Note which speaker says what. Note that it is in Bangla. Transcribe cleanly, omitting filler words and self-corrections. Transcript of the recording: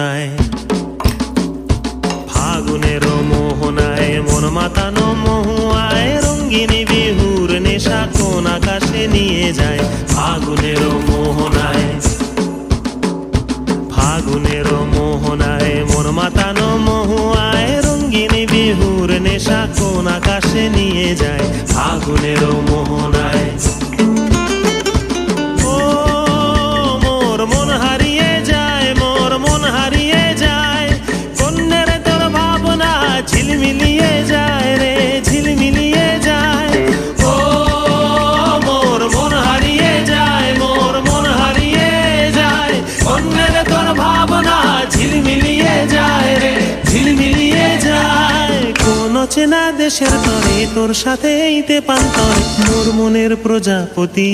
Speaker 1: মোহনায়, ফাগুনের মোহনায় মন মাতানো মহুয়ায় রঙ্গিনী বিহুর নেশা কোন আকাশে নিয়ে যায়। ফাগুনের মোহনায়, ফাগুনের মোহনায় মন মাতানো মহুয়ায় রঙ্গিনী বিহুর নেশা কোন আকাশে নিয়ে যায়। ফাগুনের মোহনায় ঝিলমিলিয়ে যায় রে, ঝিলমিলিয়ে যায়। ও মোর মন হারিয়ে যায়, মোর মন হারিয়ে যায়। অন্যের তোর ভাবনা ঝিলমিলিয়ে যায় রে, ঝিলমিলিয়ে যায়। কোন চেনা দেশের তরে তোর সাথে এইতে পান্তরে মোর মনের প্রজাপতি।